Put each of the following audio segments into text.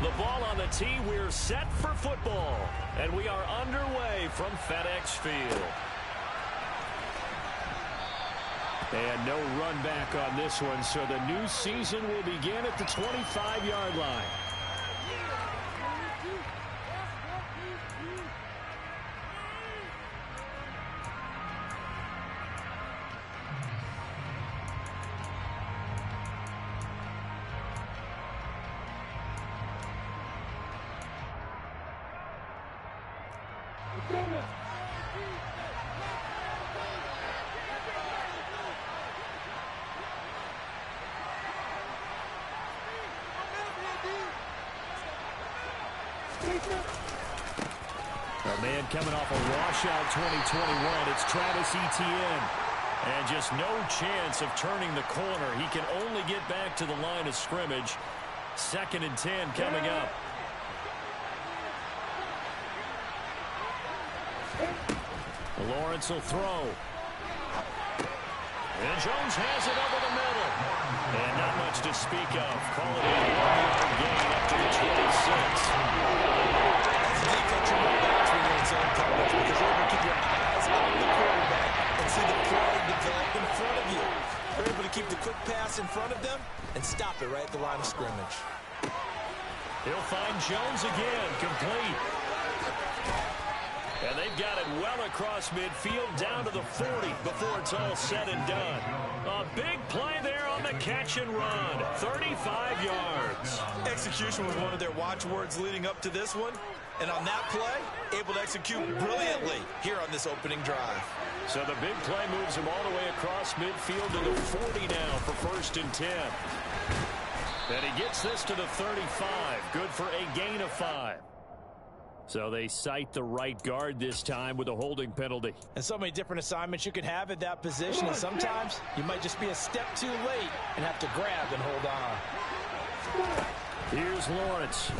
The ball on the tee. We're set for football. And we are underway from FedEx Field. And no run back on this one, so the new season will begin at the 25-yard line. A man coming off a washout 2021, it's Travis Etienne. And just no chance of turning the corner. He can only get back to the line of scrimmage. 2nd and 10 coming up. Lawrence will throw. And Jones has it over the middle. And not much to speak of. Call it a 1-yard gain up to the 26. Defense you want back to your zone coverage because you're able to keep your eyes on the quarterback and see the play develop in front of you. You're able to keep the quick pass in front of them and stop it right at the line of scrimmage. He'll find Jones again, complete. And they've got it well across midfield down to the 40 before it's all said and done. A big play there on the catch and run. 35 yards. Execution was one of their watchwords leading up to this one. And on that play, able to execute brilliantly here on this opening drive. So the big play moves him all the way across midfield to the 40 now for 1st and 10. And he gets this to the 35. Good for a gain of 5. So they cite the right guard this time with a holding penalty. And so many different assignments you can have at that position. And sometimes you might just be a step too late and have to grab and hold on. Here's Lawrence.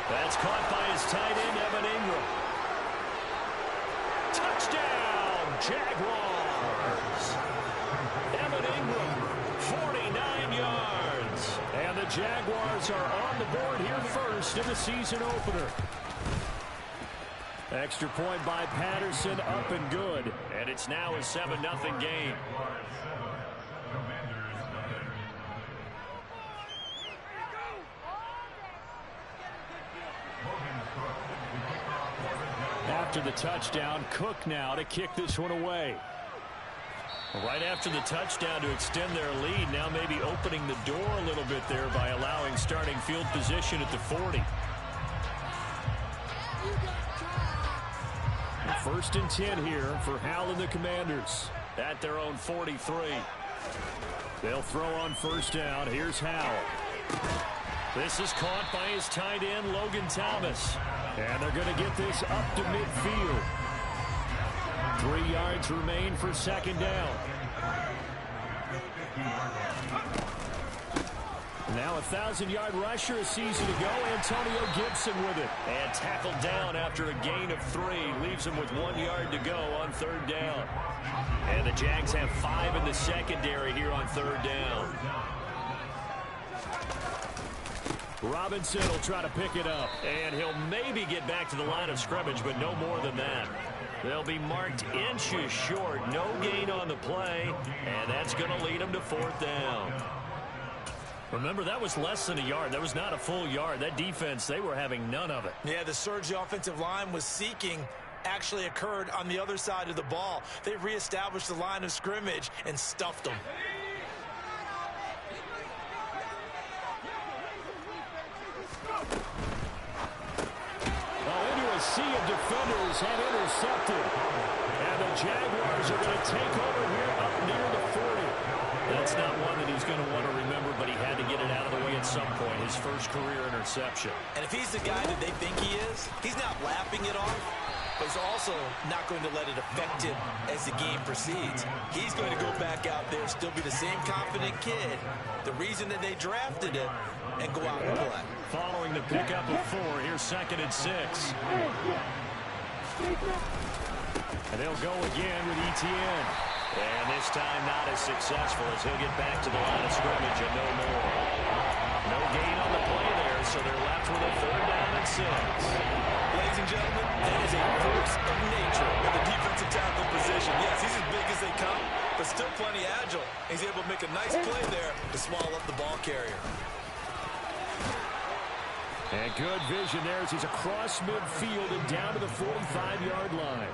That's caught by his tight end, Evan Ingram. Touchdown, Jaguars. Evan Ingram, 49 yards. And the Jaguars are on the board here first in the season opener. Extra point by Patterson, up and good. And it's now a 7-0 game. After the touchdown, Cook now to kick this one away. Right after the touchdown to extend their lead, now maybe opening the door a little bit there by allowing starting field position at the 40. 1st and 10 here for Howell and the Commanders at their own 43. They'll throw on 1st down. Here's Howell. This is caught by his tight end, Logan Thomas. And they're going to get this up to midfield. 3 yards remain for 2nd down. Now a 1,000-yard rusher a season ago. Antonio Gibson with it. And tackled down after a gain of 3. Leaves him with 1 yard to go on 3rd down. And the Jags have 5 in the secondary here on 3rd down. Robinson will try to pick it up. And he'll maybe get back to the line of scrimmage, but no more than that. They'll be marked inches short. No gain on the play. And that's going to lead them to 4th down. Remember, that was less than a yard. That was not a full yard. That defense, they were having none of it. Yeah, the surge the offensive line was seeking actually occurred on the other side of the ball. They reestablished the line of scrimmage and stuffed them. Into a sea of defenders and intercepted. And the Jaguars are going to take over here up near the 40. That's not one that he's going to want to remember, but he had to get it out of the way at some point. His first career interception. And if he's the guy that they think he is, he's not lapping it off, but he's also not going to let it affect him as the game proceeds. He's going to go back out there, still be the same confident kid, the reason that they drafted him, and go out and play. Following the pickup of 4, here's 2nd and 6. And they'll go again with Etienne. And this time not as successful as he'll get back to the line of scrimmage and no more. No gain on the play there, so they're left with a 3rd down and 6. Ladies and gentlemen, that is a force of nature in the defensive tackle position. Yes, he's as big as they come, but still plenty agile. He's able to make a nice play there to swallow up the ball carrier. And good vision there as he's across midfield and down to the 45-yard line.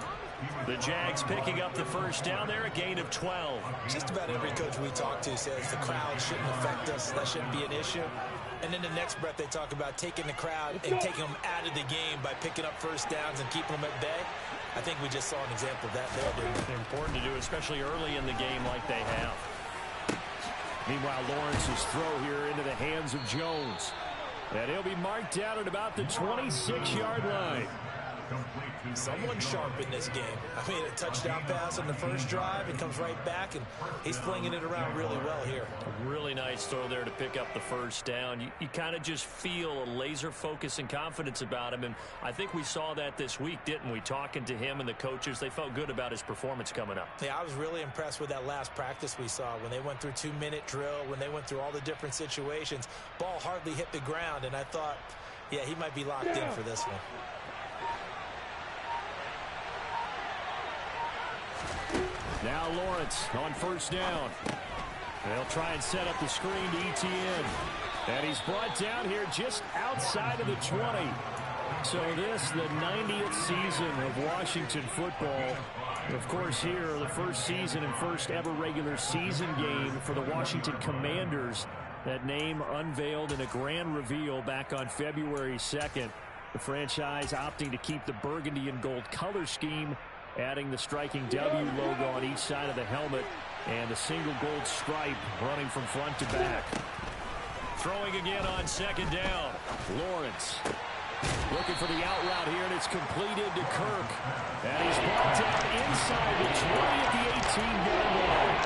The Jags picking up the 1st down there, a gain of 12. Just about every coach we talk to says the crowd shouldn't affect us. That shouldn't be an issue. And then the next breath they talk about taking the crowd and taking them out of the game by picking up 1st downs and keeping them at bay. I think we just saw an example of that there, didn't we? Important to do, especially early in the game like they have. Meanwhile, Lawrence's throw here into the hands of Jones. And he'll be marked down at about the 26-yard line. Someone sharp in this game. I mean, a touchdown pass on the first drive and comes right back, and he's flinging it around really well here. A really nice throw there to pick up the 1st down. You kind of just feel a laser focus and confidence about him, and I think we saw that this week, didn't we? Talking to him and the coaches, they felt good about his performance coming up. Yeah, I was really impressed with that last practice we saw when they went through 2-minute drill, when they went through all the different situations. Ball hardly hit the ground, and I thought, yeah, he might be locked in for this one. Now Lawrence on 1st down. They'll try and set up the screen to Etienne. And he's brought down here just outside of the 20. So this, the 90th season of Washington football. Of course, here, the 1st season and 1st ever regular season game for the Washington Commanders. That name unveiled in a grand reveal back on February 2nd. The franchise opting to keep the burgundy and gold color scheme, adding the striking W logo on each side of the helmet and a single gold stripe running from front to back. Throwing again on 2nd down. Lawrence looking for the out route here, and it's completed to Kirk. And he's brought down inside the 20 at the 18-yard line.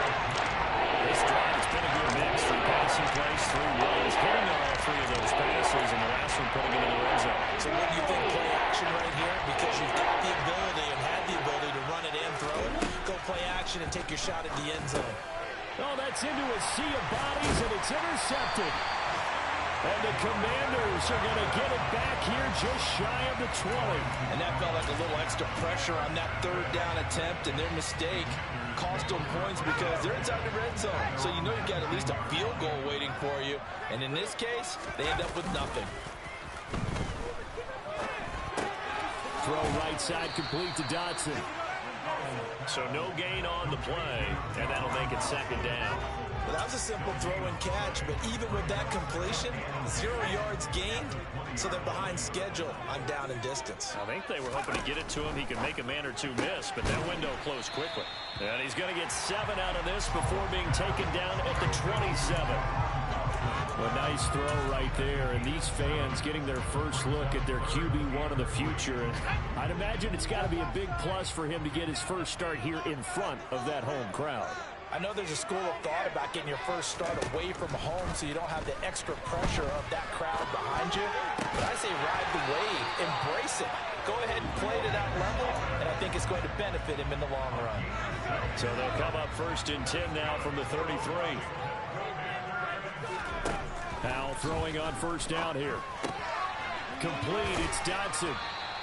This drive has been a good mix. 3 passing plays, 3 runs, hitting on all 3 of those passes, and the last one putting it in the red zone. So what do you think, play action right here? Because you've got the ability and had the ability to run it and throw it. Go play action and take your shot at the end zone. Oh, that's into a sea of bodies, and it's intercepted. And the Commanders are going to get it back here just shy of the 20. And that felt like a little extra pressure on that 3rd down attempt, and their mistake cost them points because they're inside the red zone. So you know you've got at least a field goal waiting for you. And in this case, they end up with nothing. Throw right side complete to Dotson. So no gain on the play, and that'll make it 2nd down. Well, that was a simple throw and catch, but even with that completion, 0 yards gained, so they're behind schedule on down and distance. I think they were hoping to get it to him. He could make a man or 2 miss, but that window closed quickly. And he's going to get 7 out of this before being taken down at the 27. A nice throw right there, and these fans getting their first look at their QB1 of the future. And I'd imagine it's got to be a big plus for him to get his first start here in front of that home crowd. I know there's a school of thought about getting your first start away from home so you don't have the extra pressure of that crowd behind you. But I say ride the wave, embrace it. Go ahead and play to that level, and I think it's going to benefit him in the long run. So they'll come up 1st and 10 now from the 33. Now throwing on 1st down here. Complete, it's Dotson.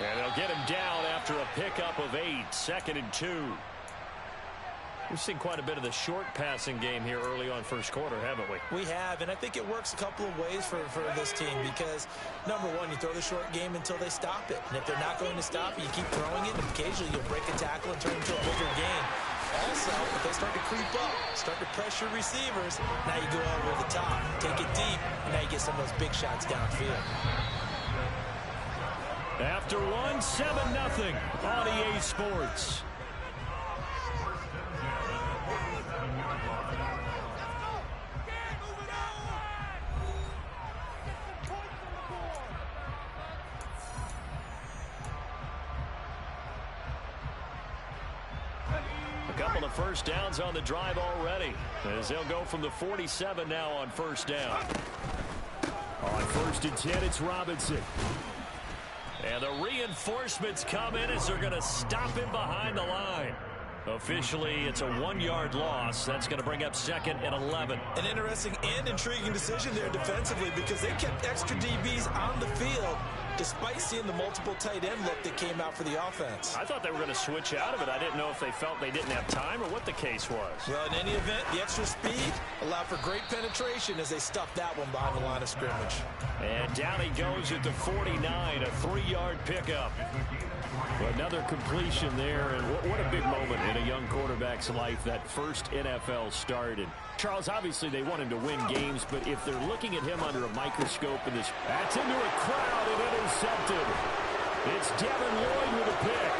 And they'll get him down after a pickup of 8, 2nd and 2. We've seen quite a bit of the short passing game here early on 1st quarter, haven't we? We have, and I think it works a couple of ways for this team because, number one, you throw the short game until they stop it. And if they're not going to stop it, you keep throwing it, and occasionally you'll break a tackle and turn it into a bigger gain. Also, if they start to creep up, start to pressure receivers, now you go over the top, take it deep, and now you get some of those big shots downfield. After one, 7-0 on EA Sports. A couple of 1st downs on the drive already, as they'll go from the 47 now on 1st down. On 1st and 10, it's Robinson. And the reinforcements come in as they're going to stop him behind the line. Officially, it's a 1-yard loss. That's going to bring up second and 11. An interesting and intriguing decision there defensively because they kept extra DBs on the field despite seeing the multiple tight end look that came out for the offense. I thought they were going to switch out of it. I didn't know if they felt they didn't have time or what the case was. Well, in any event, the extra speed allowed for great penetration as they stuffed that one behind the line of scrimmage. And down he goes at the 49, a 3-yard pickup. Another completion there, and what a big moment in a young quarterback's life, that first NFL start. And Charles, obviously they want him to win games, but if they're looking at him under a microscope in this, that's into a crowd and intercepted. It's Devin Lloyd with a pick.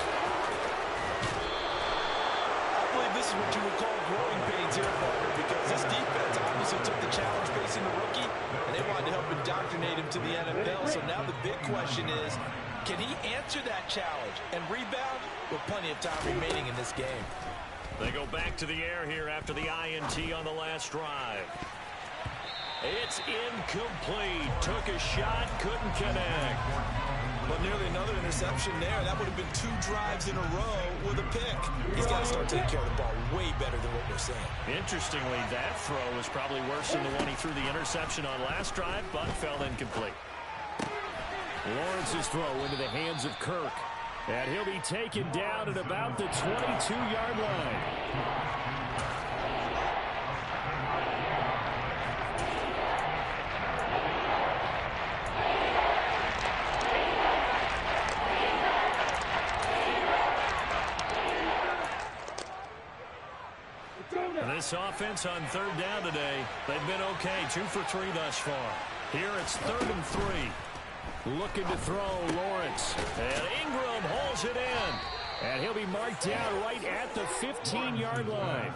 I believe this is what you would call growing pains here, partner, because this defense obviously took the challenge facing the rookie, and they wanted to help indoctrinate him to the NFL. So now the big question is, can he answer that challenge and rebound with plenty of time remaining in this game? They go back to the air here after the INT on the last drive. It's incomplete. Took a shot, couldn't connect. But nearly another interception there. That would have been 2 drives in a row with a pick. He's got to start taking care of the ball way better than what we're seeing. Interestingly, that throw was probably worse than the one he threw the interception on last drive, but fell incomplete. Lawrence's throw into the hands of Kirk. And he'll be taken down at about the 22-yard line. This offense on third down today, they've been okay. 2 for 3 thus far. Here it's 3rd and 3. Looking to throw, Lawrence. And Ingram holds it in. And he'll be marked down right at the 15-yard line.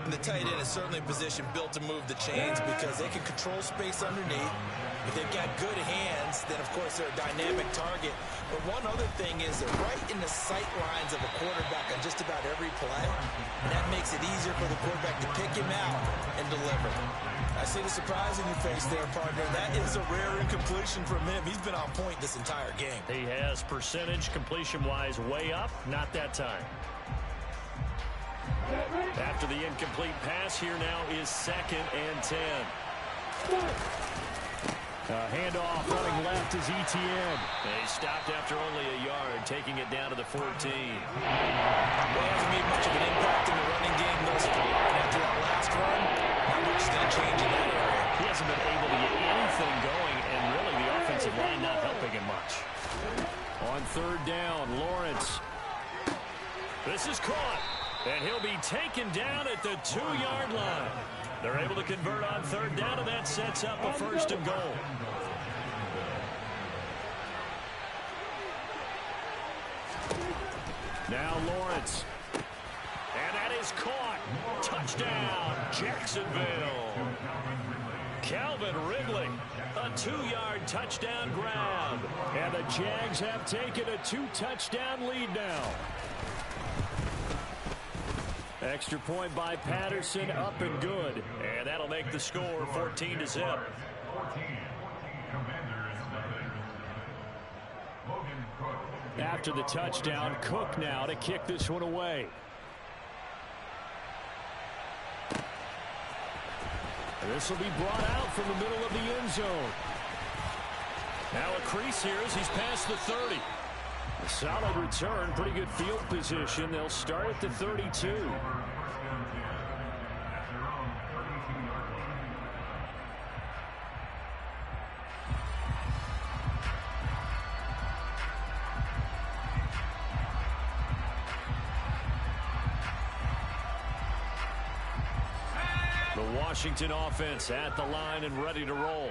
And the tight end is certainly a position built to move the chains because they can control space underneath. If they've got good hands, then, of course, they're a dynamic target. But one other thing is they're right in the sight lines of a quarterback on just about every play. And that makes it easier for the quarterback to pick him out and deliver. I see the surprise in your face there, partner. That is a rare incompletion from him. He's been on point this entire game. He has percentage completion-wise way up. Not that time. After the incomplete pass, here now is 2nd and 10. Handoff running left is Etienne. He stopped after only a yard, taking it down to the 14. Well, he hasn't made much of an impact in the running game thus far. And after that last run, not much is going to change in that area. He hasn't been able to get anything going, and really the offensive line not helping him much. On 3rd down, Lawrence. This is caught, and he'll be taken down at the 2-yard line. They're able to convert on 3rd down, and that sets up a 1st and goal. Now Lawrence. And that is caught. Touchdown, Jacksonville. Calvin Ridley, a 2-yard touchdown grab. And the Jags have taken a 2-touchdown lead now. Extra point by Patterson, up and good. And that'll make the score 14-0. After the touchdown, Cook now to kick this one away. This will be brought out from the middle of the end zone. Now a crease here as he's past the 30. A solid return, pretty good field position. They'll start at the 32. The Washington offense at the line and ready to roll.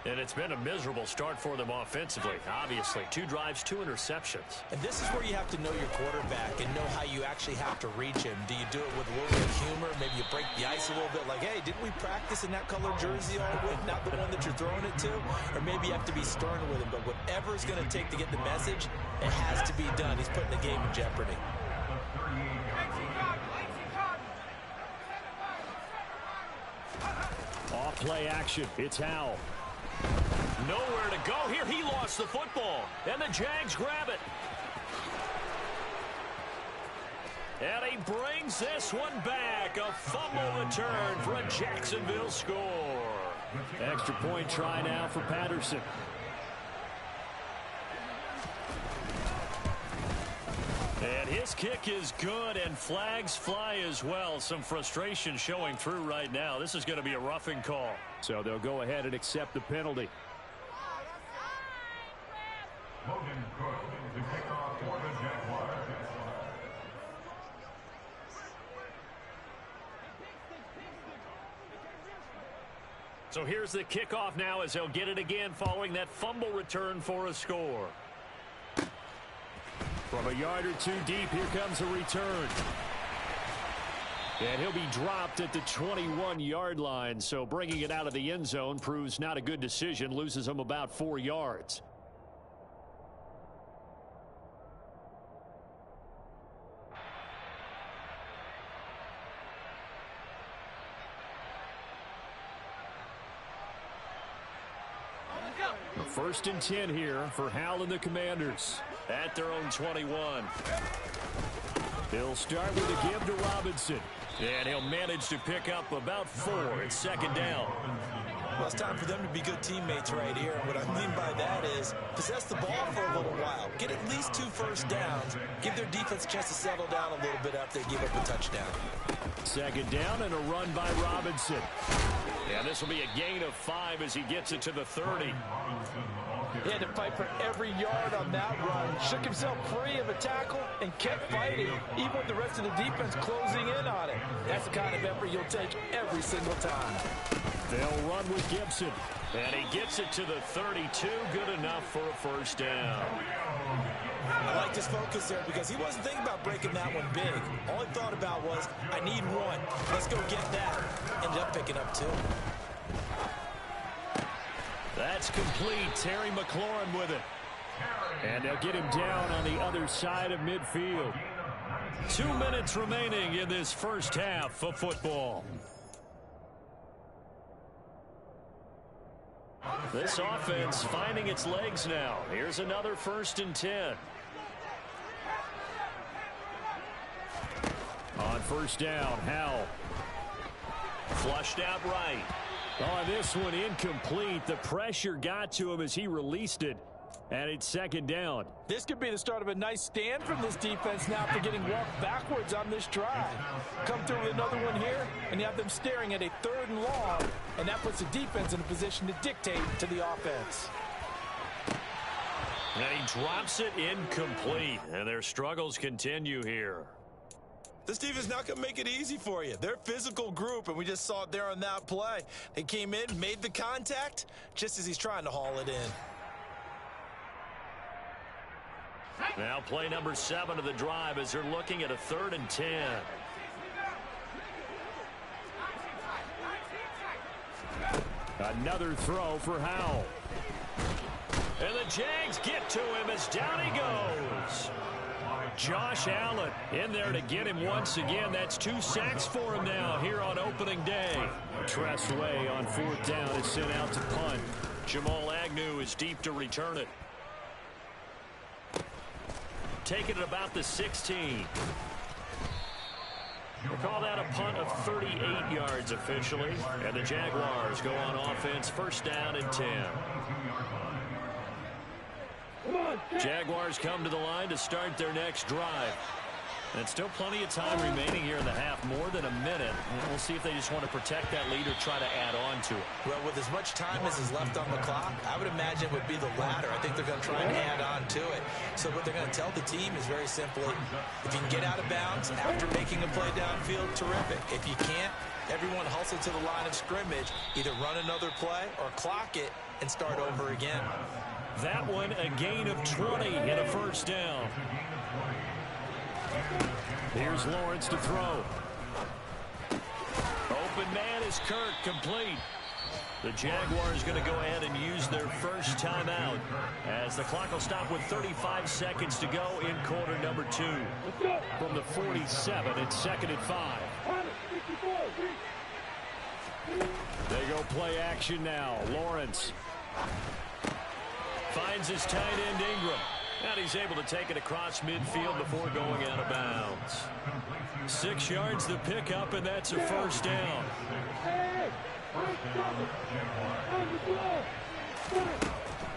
And it's been a miserable start for them offensively. Obviously, 2 drives, 2 interceptions. And this is where you have to know your quarterback and know how you actually have to reach him. Do you do it with a little bit of humor? Maybe you break the ice a little bit like, hey, didn't we practice in that color jersey all week? Not the one that you're throwing it to? Or maybe you have to be stern with him. But whatever it's going to take to get the message, it has to be done. He's putting the game in jeopardy. Off play action. It's Howell. Nowhere to go here. He lost the football. And the Jags grab it. And he brings this one back. A fumble return for a Jacksonville score. Extra point try now for Patterson. And his kick is good, and flags fly as well. Some frustration showing through right now. This is going to be a roughing call. So they'll go ahead and accept the penalty. So here's the kickoff now as they'll get it again following that fumble return for a score. From a yard or two deep, here comes a return. And he'll be dropped at the 21-yard line, so bringing it out of the end zone proves not a good decision, loses him about 4 yards. First and 10 here for Hal and the Commanders at their own 21. He'll start with a give to Robinson. And he'll manage to pick up about 4 at second down. Well, it's time for them to be good teammates right here. What I mean by that is possess the ball for a little while. Get at least 2 first downs. Give their defense a chance to settle down a little bit after they give up a touchdown. Second down and a run by Robinson. And this will be a gain of 5 as he gets it to the 30. He had to fight for every yard on that run. Shook himself free of a tackle and kept fighting, even with the rest of the defense closing in on it. That's the kind of effort you'll take every single time. They'll run with Gibson. And he gets it to the 32. Good enough for a first down. I like his focus there because he wasn't thinking about breaking that one big. All he thought about was, I need 1. Let's go get that. Ended up picking up 2. That's complete. Terry McLaurin with it. And they'll get him down on the other side of midfield. 2 minutes remaining in this first half of football. This offense finding its legs now. Here's another first and 10. On first down, Howell. Flushed out right. On this one, incomplete. The pressure got to him as he released it. And it's second down. This could be the start of a nice stand from this defense now after getting walked backwards on this drive. Come through with another one here, and you have them staring at a 3rd and long, and that puts the defense in a position to dictate to the offense. And he drops it incomplete, and their struggles continue here. This defense not going to make it easy for you. They're a physical group, and we just saw it there on that play. They came in, made the contact, just as he's trying to haul it in. Now play number 7 of the drive as they're looking at a 3rd and 10. Another throw for Howell. And the Jags get to him as down he goes. Josh Allen in there to get him once again. That's 2 sacks for him now here on opening day. Tressway on 4th down is sent out to punt. Jamal Agnew is deep to return it. Taking it about the 16. We'll call that a punt of 38 yards officially. And the Jaguars go on offense, first down and 10. Jaguars come to the line to start their next drive. And still plenty of time remaining here in the half, more than a minute. We'll see if they just want to protect that lead or try to add on to it. Well, with as much time as is left on the clock, I would imagine it would be the latter. I think they're going to try and add on to it. So what they're going to tell the team is very simply, if you can get out of bounds after making a play downfield, terrific. If you can't, everyone hustle to the line of scrimmage, either run another play or clock it and start over again. That one, a gain of 20 and a first down. Here's Lawrence to throw. Open man is Kirk, complete. The Jaguars going to go ahead and use their first timeout as the clock will stop with 35 seconds to go in quarter number 2. From the 47, it's 2nd and 5. They go play action now. Lawrence finds his tight end Ingram. And he's able to take it across midfield before going out of bounds. 6 yards to pick up, and that's a first down.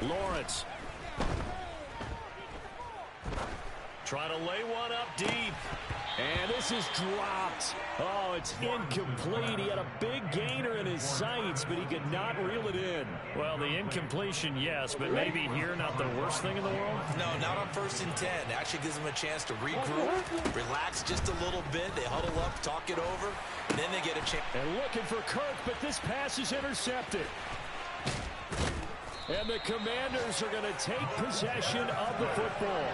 Lawrence. Trying to lay one up deep. And this is dropped. Oh, it's incomplete. He had a big gainer in his sights, but he could not reel it in. Well, the incompletion, yes, but maybe here not the worst thing in the world? No, not on 1st and 10. Actually gives them a chance to regroup, relax just a little bit. They huddle up, talk it over, and then they get a chance. And looking for Kirk, but this pass is intercepted. And the Commanders are going to take possession of the football.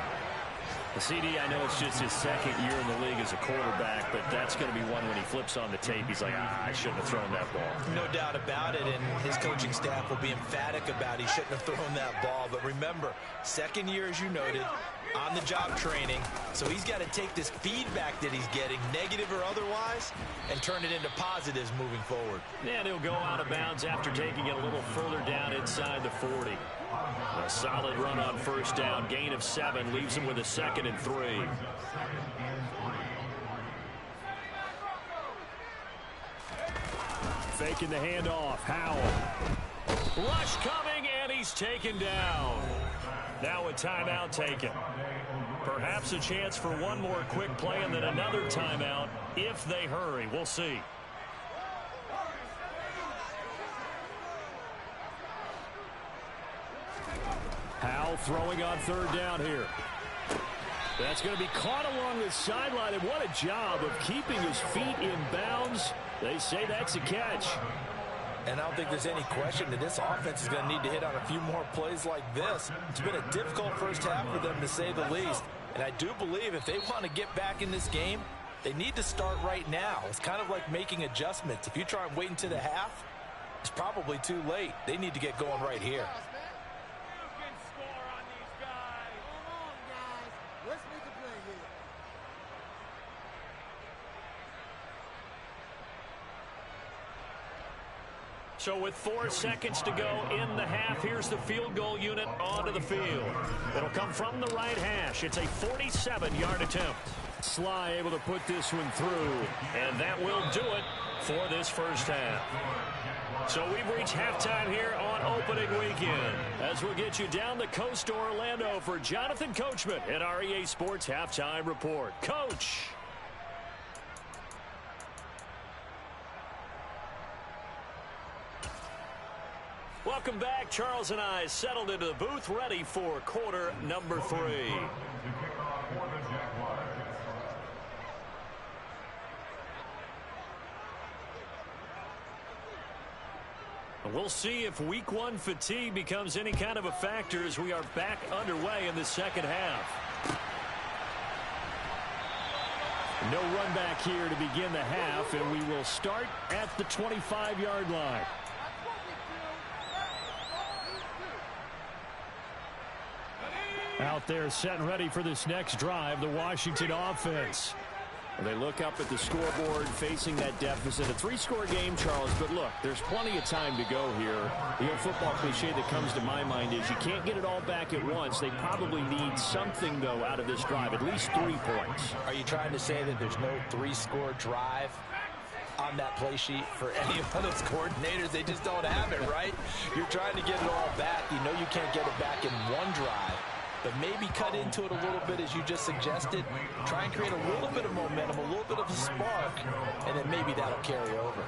The CD, I know it's just his 2nd year in the league as a quarterback, but that's going to be one when he flips on the tape. He's like, I shouldn't have thrown that ball. No doubt about it, and his coaching staff will be emphatic about he shouldn't have thrown that ball. But remember, 2nd year, as you noted, on-the-job training. So he's got to take this feedback that he's getting, negative or otherwise, and turn it into positives moving forward. And he'll go out of bounds after taking it a little further down inside the 40. A solid run on 1st down. Gain of 7 leaves him with a 2nd and 3. Faking the handoff. Howell. Rush coming, and he's taken down. Now a timeout taken. Perhaps a chance for one more quick play and then another timeout if they hurry. We'll see. Howell throwing on 3rd down here. That's going to be caught along the sideline, and what a job of keeping his feet in bounds. They say that's a catch. And I don't think there's any question that this offense is going to need to hit on a few more plays like this. It's been a difficult first half for them, to say the least. And I do believe if they want to get back in this game, they need to start right now. It's kind of like making adjustments. If you try and wait until the half, it's probably too late. They need to get going right here. So with 4 seconds to go in the half, here's the field goal unit onto the field. It'll come from the right hash. It's a 47-yard attempt. Sly able to put this one through, and that will do it for this first half. So we've reached halftime here on opening weekend, as we'll get you down the coast to Orlando for Jonathan Coachman at our EA Sports Halftime Report. Coach. Welcome back. Charles and I settled into the booth, ready for quarter number 3. We'll see if week 1 fatigue becomes any kind of a factor as we are back underway in the second half. No run back here to begin the half, and we will start at the 25-yard line. Out there set and ready for this next drive, the Washington offense. They look up at the scoreboard facing that deficit. A 3-score game, Charles, but look, there's plenty of time to go here. The old football cliche that comes to my mind is you can't get it all back at once. They probably need something, though, out of this drive, at least 3 points. Are you trying to say that there's no 3-score drive on that play sheet for any of those coordinators? They just don't have it, right? You're trying to get it all back. You know you can't get it back in one drive. But maybe cut into it a little bit, as you just suggested. Try and create a little bit of momentum, a little bit of a spark, and then maybe that'll carry over.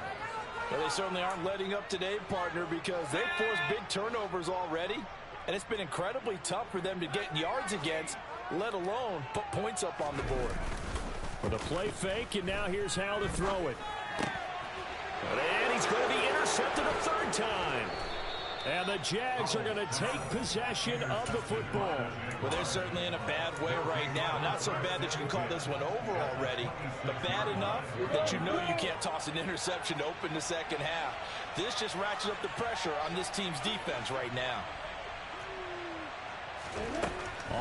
Well, they certainly aren't letting up today, partner, because they've forced big turnovers already, and it's been incredibly tough for them to get yards against, let alone put points up on the board. With a play fake, and now here's Howell to throw it. And he's going to be intercepted a 3rd time. And the Jags are going to take possession of the football. Well, they're certainly in a bad way right now. Not so bad that you can call this one over already, but bad enough that you know you can't toss an interception to open the second half. This just ratchets up the pressure on this team's defense right now.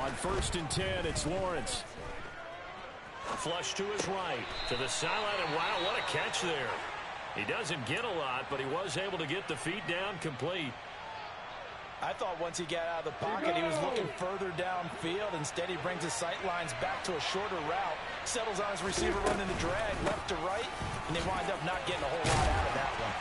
On 1st and 10, it's Lawrence. Flush to his right, to the sideline, and wow, what a catch there. He doesn't get a lot, but he was able to get the feet down complete. I thought once he got out of the pocket, he was looking further downfield. Instead, he brings his sight lines back to a shorter route, settles on his receiver running the drag left to right, and they wind up not getting a whole lot out of that one.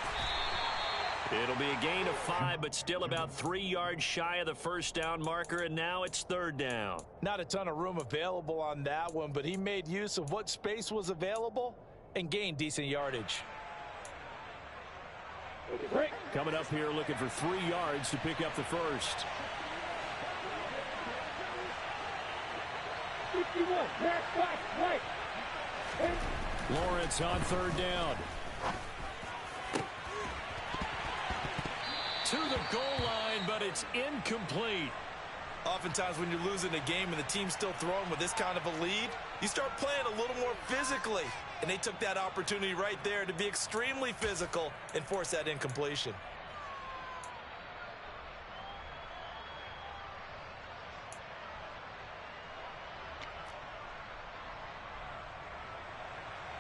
It'll be a gain of 5, but still about 3 yards shy of the first down marker, and now it's third down. Not a ton of room available on that one, but he made use of what space was available and gained decent yardage. Coming up here looking for 3 yards to pick up the first. 51, right. Lawrence on third down. To the goal line, but it's incomplete. Oftentimes when you're losing a game and the team's still throwing with this kind of a lead, you start playing a little more physically. And they took that opportunity right there to be extremely physical and force that incompletion.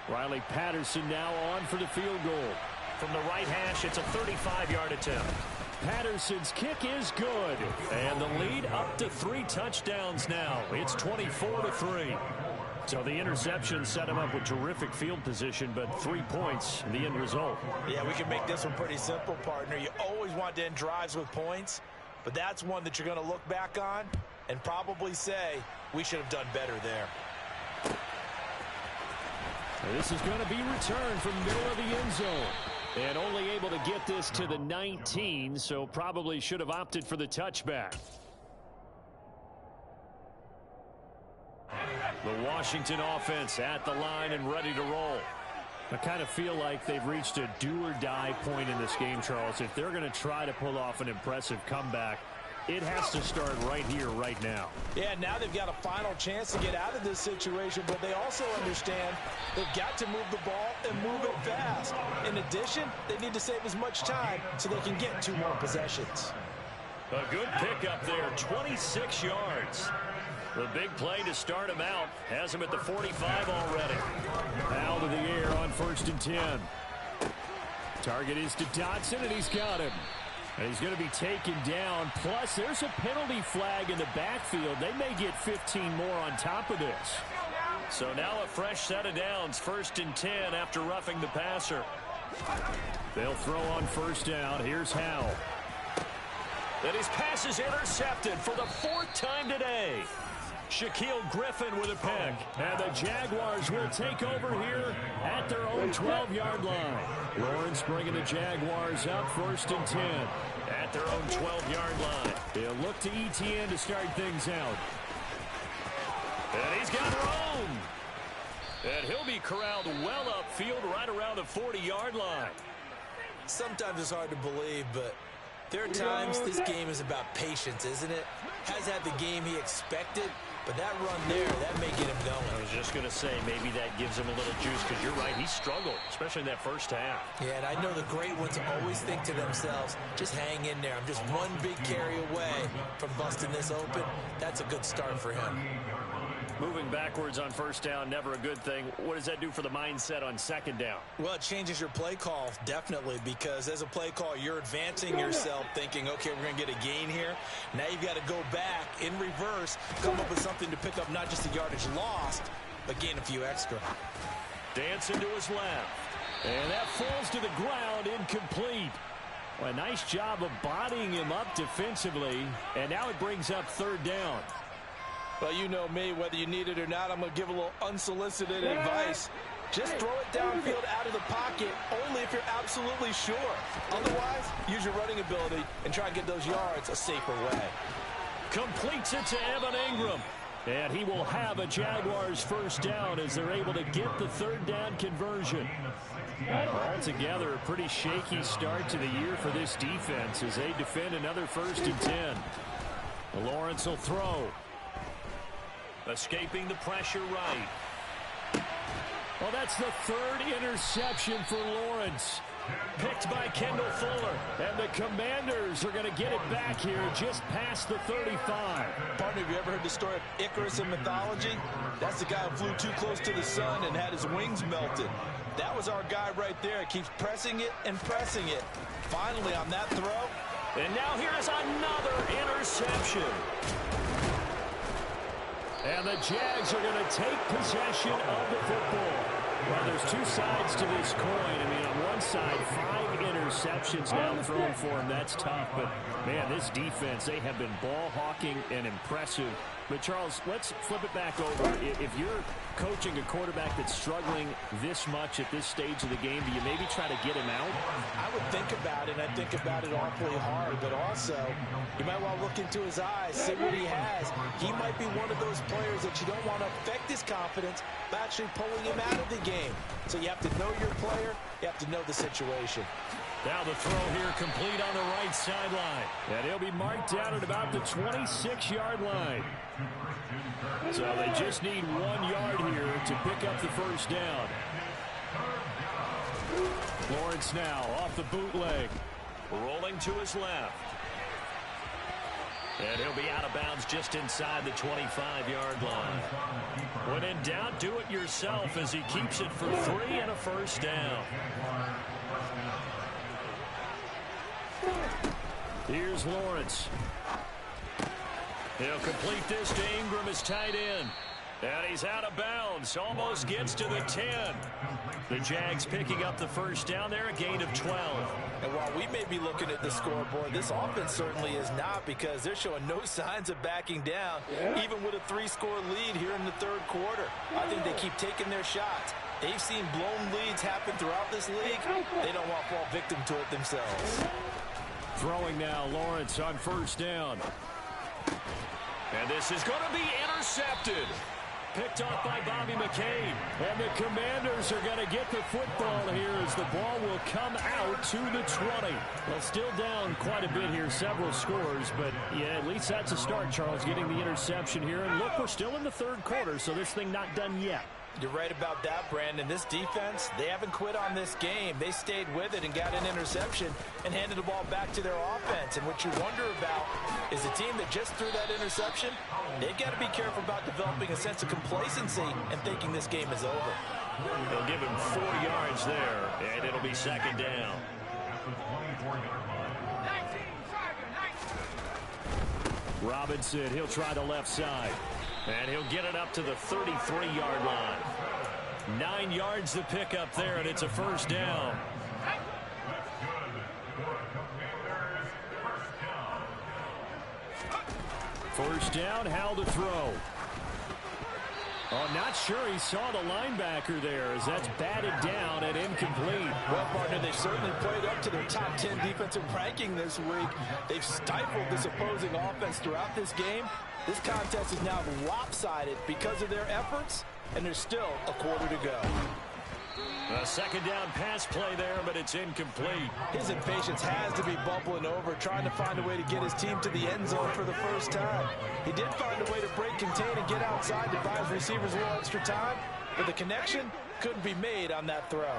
Riley Patterson now on for the field goal. From the right hash, it's a 35-yard attempt. Patterson's kick is good. And the lead up to 3 touchdowns now. It's 24-3. So the interception set him up with terrific field position, but 3 points, the end result. Yeah, we can make this one pretty simple, partner. You always want to end drives with points, but that's one that you're going to look back on and probably say, we should have done better there. This is going to be returned from the middle of the end zone. And only able to get this to the 19, so probably should have opted for the touchback. The Washington offense at the line and ready to roll. I kind of feel like they've reached a do-or-die point in this game, Charles. If they're going to try to pull off an impressive comeback, it has to start right here, right now. Yeah, now they've got a final chance to get out of this situation, but they also understand they've got to move the ball and move it fast. In addition, they need to save as much time so they can get 2 more possessions. A good pickup there, 26 yards. The big play to start him out has him at the 45 already. Out of the air on 1st and 10. Target is to Dodson, and he's got him. And he's going to be taken down. Plus, there's a penalty flag in the backfield. They may get 15 more on top of this. So now a fresh set of downs. 1st and 10 after roughing the passer. They'll throw on 1st down. Here's Howell. And his pass is intercepted for the 4th time today. Shaquille Griffin with a pick. And the Jaguars will take over here at their own 12-yard line. Lawrence bringing the Jaguars up 1st and 10 at their own 12-yard line. They'll look to ETN to start things out. And he's got room. And he'll be corralled well upfield right around the 40-yard line. Sometimes it's hard to believe, but there are times this game is about patience, isn't it? Has had the game he expected, but that run there, that may get him going. I was just going to say, maybe that gives him a little juice, because you're right, he struggled, especially in that first half. Yeah, and I know the great ones always think to themselves, just hang in there. I'm just one big carry away from busting this open. That's a good start for him. Moving backwards on 1st down, never a good thing. What does that do for the mindset on 2nd down? Well, it changes your play call, definitely, because as a play call, you're advancing yourself thinking, okay, we're going to get a gain here. Now you've got to go back in reverse, come up with something to pick up not just the yardage lost, but gain a few extra. Dancing to his left. And that falls to the ground, incomplete. Well, a nice job of bodying him up defensively, and now it brings up 3rd down. Well, you know me, whether you need it or not, I'm going to give a little unsolicited advice. Just throw it downfield out of the pocket, only if you're absolutely sure. Otherwise, use your running ability and try and get those yards a safer way. Completes it to Evan Ingram. And he will have a Jaguars 1st down as they're able to get the 3rd down conversion. Altogether, a pretty shaky start to the year for this defense as they defend another 1st and 10. Lawrence will throw. Escaping the pressure right. Well, that's the 3rd interception for Lawrence. Picked by Kendall Fuller. And the Commanders are going to get it back here just past the 35. Partner, have you ever heard the story of Icarus in mythology? That's the guy who flew too close to the sun and had his wings melted. That was our guy right there. Keeps pressing it and pressing it. Finally, on that throw, And now here's another interception. And the Jags are going to take possession of the football. Well, there's two sides to this coin. I mean, on one side, 5 interceptions now thrown for him. That's tough. But, man, this defense, they have been ball hawking and impressive. But, Charles, let's flip it back over. If you're coaching a quarterback that's struggling this much at this stage of the game, do you maybe try to get him out? I would think about it, and I think about it awfully hard. But also, you might want to look into his eyes, see what he has. He might be one of those players that you don't want to affect his confidence by actually pulling him out of the game. So you have to know your player. You have to know the situation. Now the throw here complete on the right sideline. And he'll be marked down at about the 26-yard line. So they just need 1 yard here to pick up the first down. Lawrence now off the bootleg. Rolling to his left. And he'll be out of bounds just inside the 25-yard line. When in doubt, do it yourself as he keeps it for 3 and a first down. Here's Lawrence. He'll complete this to Ingram as tight end. And he's out of bounds. Almost gets to the 10. The Jags picking up the first down there, a gain of 12. And while we may be looking at the scoreboard, this offense certainly is not, because they're showing no signs of backing down, even with a 3-score lead here in the third quarter. I think they keep taking their shots. They've seen blown leads happen throughout this league. They don't want to fall victim to it themselves. Throwing now, Lawrence on first down. And this is going to be intercepted. Picked off by Bobby McCain. And the Commanders are going to get the football here as the ball will come out to the 20. Well, still down quite a bit here, several scores. But, yeah, at least that's a start, Charles, getting the interception here. And, look, we're still in the third quarter, so this thing not done yet. You're right about that, Brandon. This defense, they haven't quit on this game. They stayed with it and got an interception and handed the ball back to their offense. And what you wonder about is a team that just threw that interception, they've got to be careful about developing a sense of complacency and thinking this game is over. They'll give him 4 yards there, and it'll be second down. Robinson, he'll try the left side. And he'll get it up to the 33-yard line. 9 yards to pick up there, and it's a first down. First down, Howell to throw. Oh, not sure he saw the linebacker there as that's batted down and incomplete. Well, partner, they've certainly played up to their top 10 defensive ranking this week. They've stifled this opposing offense throughout this game. This contest is now lopsided because of their efforts, and there's still a quarter to go. A second down pass play there, but it's incomplete. His impatience has to be bubbling over, trying to find a way to get his team to the end zone for the first time. He did find a way to break, contain, and get outside to buy his receivers a little extra time, but the connection couldn't be made on that throw.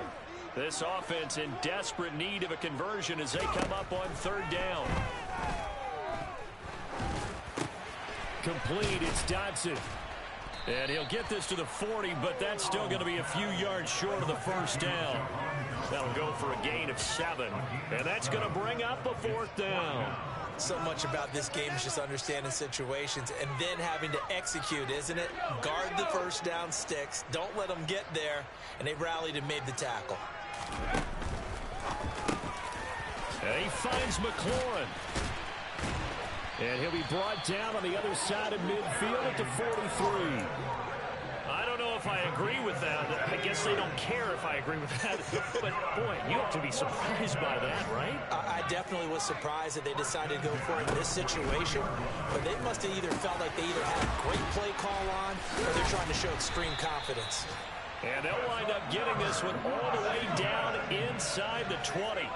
This offense in desperate need of a conversion as they come up on third down. Complete, it's Dodson. And he'll get this to the 40, but that's still going to be a few yards short of the first down. That'll go for a gain of 7. And that's going to bring up a fourth down. So much about this game is just understanding situations and then having to execute, isn't it? Guard the first down sticks. Don't let them get there. And they rallied and made the tackle. And he finds McLaurin. And he'll be brought down on the other side of midfield at the 43. I don't know if I agree with that. I guess they don't care if I agree with that. But, boy, you have to be surprised by that, right? I definitely was surprised that they decided to go for it in this situation. But they must have either felt like they either had a great play call on or they're trying to show extreme confidence. And they'll wind up getting this one all the way down inside the 20.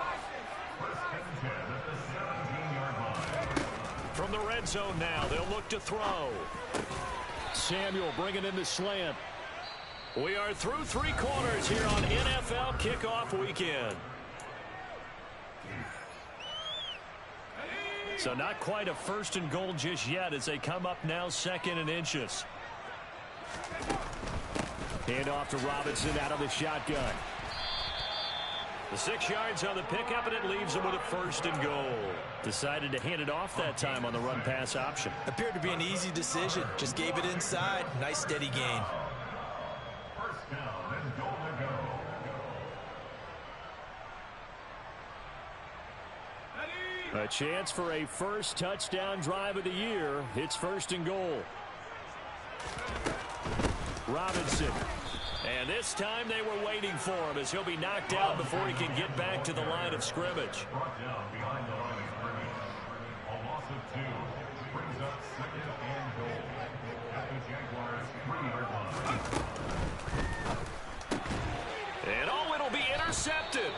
From the red zone now, they'll look to throw. Samuel bringing in the slant. We are through 3 quarters here on NFL Kickoff Weekend. So not quite a first and goal just yet as they come up now 2nd and inches. Hand off to Robinson out of the shotgun. The 6 yards on the pickup, and it leaves them with a 1st and goal. Decided to hand it off that time on the run-pass option. Appeared to be an easy decision. Just gave it inside. Nice, steady gain. First down and goal to go. A chance for a first touchdown drive of the year. It's 1st and goal. Robinson. And this time they were waiting for him as he'll be knocked out before he can get back to the line of scrimmage. Brought down behind the line of scrimmage. A loss of 2 brings up 2nd and goal at the Jaguars' 3-yard line. And oh, it'll be intercepted.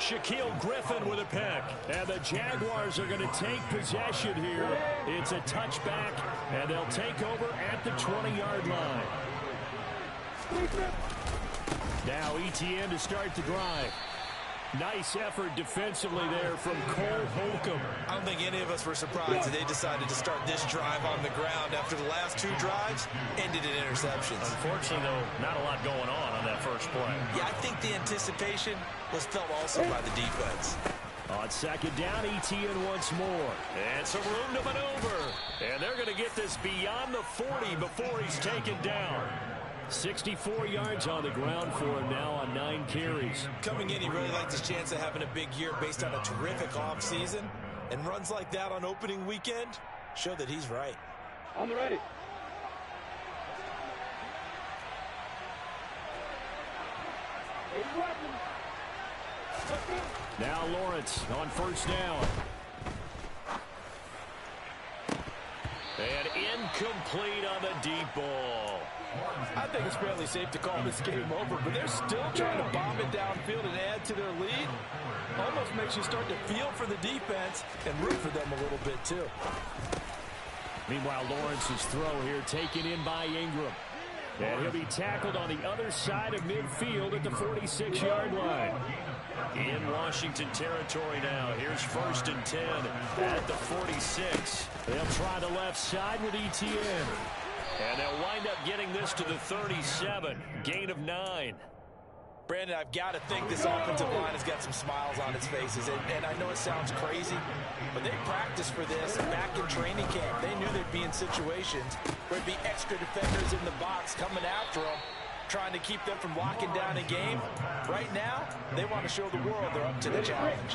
Shaquille Griffin with a pick. And the Jaguars are going to take possession here. It's a touchback, and they'll take over at the 20-yard line. Now Etienne to start the drive. Nice effort defensively there from Cole Holcomb. I don't think any of us were surprised that they decided to start this drive on the ground after the last 2 drives ended in interceptions. Unfortunately, though, not a lot going on that first play. Yeah, I think the anticipation was felt also by the defense. On 2nd down, Etienne once more. And some room to maneuver. And they're going to get this beyond the 40 before he's taken down. 64 yards on the ground for him now on 9 carries. Coming in, he really liked his chance of having a big year based on a terrific offseason. And runs like that on opening weekend show that he's right. On the ready. Now Lawrence on 1st down. And incomplete on the deep ball. I think it's fairly safe to call this game over, but they're still trying to bomb it downfield and add to their lead. Almost makes you start to feel for the defense and root for them a little bit, too. Meanwhile, Lawrence's throw here taken in by Ingram. And he'll be tackled on the other side of midfield at the 46-yard line. In Washington territory now. Here's 1st and 10 at the 46. They'll try the left side with Etienne. And they'll wind up getting this to the 37. Gain of 9. Brandon, I've got to think this offensive line has got some smiles on its faces. And I know it sounds crazy, but they practiced for this back in training camp. They knew they'd be in situations where there'd be extra defenders in the box coming after them, trying to keep them from locking down a game. Right now, they want to show the world they're up to the challenge.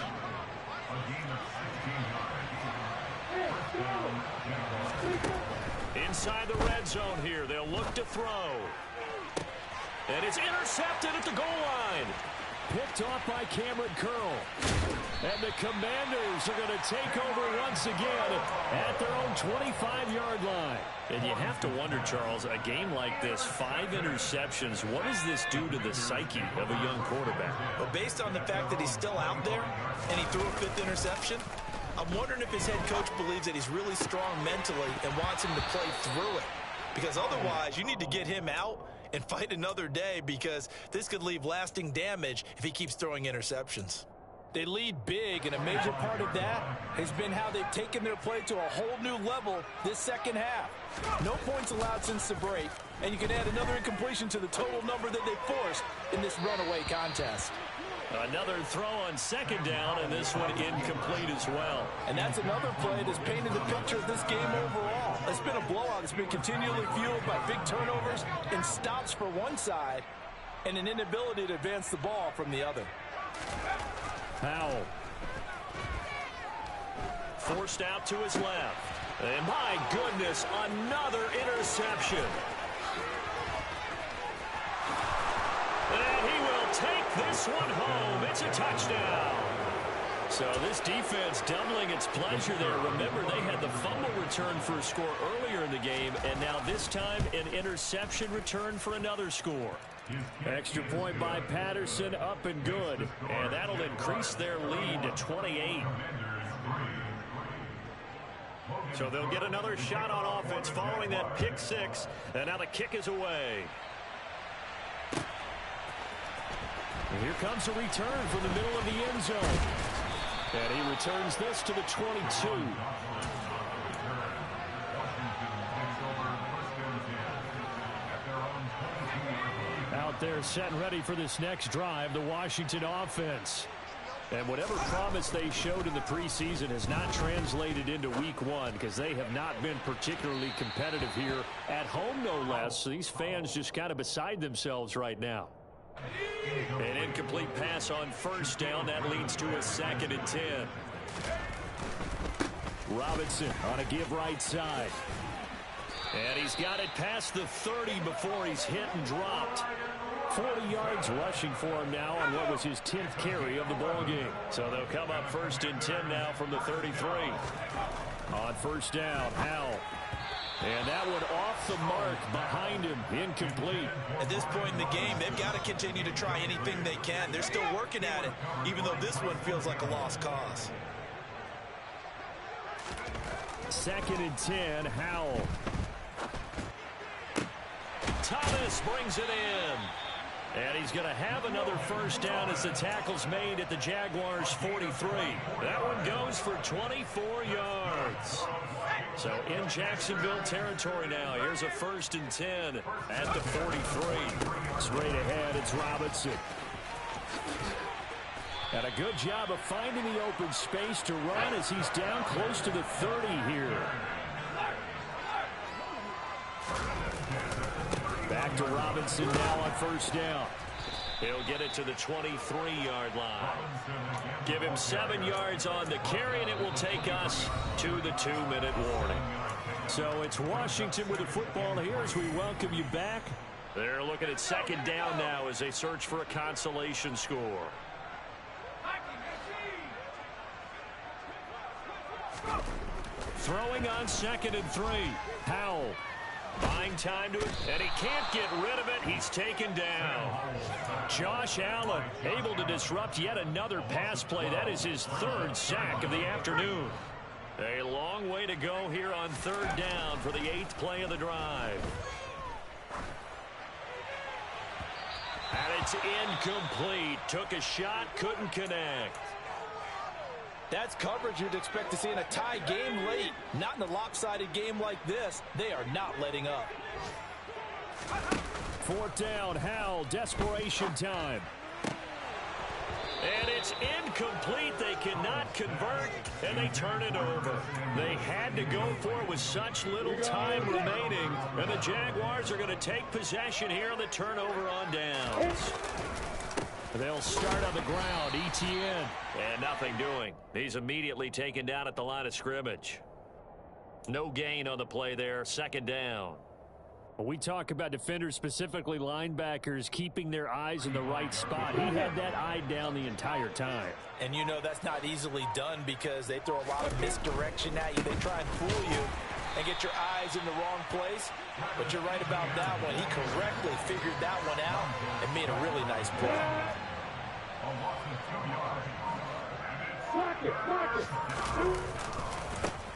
Inside the red zone here, they'll look to throw. And it's intercepted at the goal line. Picked off by Cameron Curl. And the Commanders are going to take over once again at their own 25-yard line. And you have to wonder, Charles, a game like this, 5 interceptions, what does this do to the psyche of a young quarterback? Well, based on the fact that he's still out there and he threw a 5th interception, I'm wondering if his head coach believes that he's really strong mentally and wants him to play through it. Because otherwise, you need to get him out and fight another day, because this could leave lasting damage if he keeps throwing interceptions. They lead big, and a major part of that has been how they've taken their play to a whole new level this second half. No points allowed since the break, and you can add another incompletion to the total number that they forced in this runaway contest. Another throw on 2nd down, and this one incomplete as well. And that's another play that's painted the picture of this game overall. It's been a blowout. It's been continually fueled by big turnovers and stops for one side and an inability to advance the ball from the other. Powell. Forced out to his left. And my goodness, another interception. And he will take this one home. It's a touchdown. So this defense doubling its pleasure there. Remember, they had the fumble return for a score earlier in the game, and now this time an interception return for another score. Extra point by Patterson, up and good. And that'll increase their lead to 28. So they'll get another shot on offense following that pick 6. And now the kick is away. And here comes a return from the middle of the end zone. And he returns this to the 22. Out they're set and ready for this next drive, the Washington offense. And whatever promise they showed in the preseason has not translated into week one because they have not been particularly competitive here at home, no less. So these fans just kind of beside themselves right now. An incomplete pass on first down. That leads to a 2nd and 10. Robinson on a give right side. And he's got it past the 30 before he's hit and dropped. 40 yards rushing for him now on what was his 10th carry of the ball game. So they'll come up 1st and 10 now from the 33. On first down, Howell. And that one off the mark behind him, incomplete. At this point in the game, they've got to continue to try anything they can. They're still working at it, even though this one feels like a lost cause. 2nd and 10, Howell. Thomas brings it in. And he's going to have another first down as the tackle's made at the Jaguars' 43. That one goes for 24 yards. So in Jacksonville territory now. Here's a 1st and 10 at the 43. Straight ahead, it's Robinson. And a good job of finding the open space to run as he's down close to the 30 here. Back to Robinson now on first down. He'll get it to the 23-yard line. Give him 7 yards on the carry, and it will take us to the 2-minute warning. So it's Washington with the football here as we welcome you back. They're looking at 2nd down now as they search for a consolation score. Throwing on 2nd and 3. Howell. Buying time to it, and he can't get rid of it. He's taken down. Josh Allen able to disrupt yet another pass play. That is his 3rd sack of the afternoon. A long way to go here on 3rd down for the 8th play of the drive. And it's incomplete. Took a shot, couldn't connect. That's coverage you'd expect to see in a tie game late. Not in a lopsided game like this. They are not letting up. 4th down, Howell, desperation time. And it's incomplete. They cannot convert, and they turn it over. They had to go for it with such little time remaining, and the Jaguars are going to take possession here on the turnover on downs. They'll start on the ground, ETN. And nothing doing. He's immediately taken down at the line of scrimmage. No gain on the play there, 2nd down. We talk about defenders, specifically linebackers, keeping their eyes in the right spot. He had that eye down the entire time. And you know that's not easily done because they throw a lot of misdirection at you. They try and fool you and get your eyes in the wrong place. But you're right about that one. He correctly figured that one out and made a really nice play.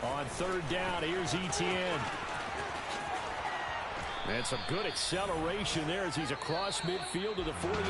On 3rd down, here's ETN. And some good acceleration there as he's across midfield to the 48.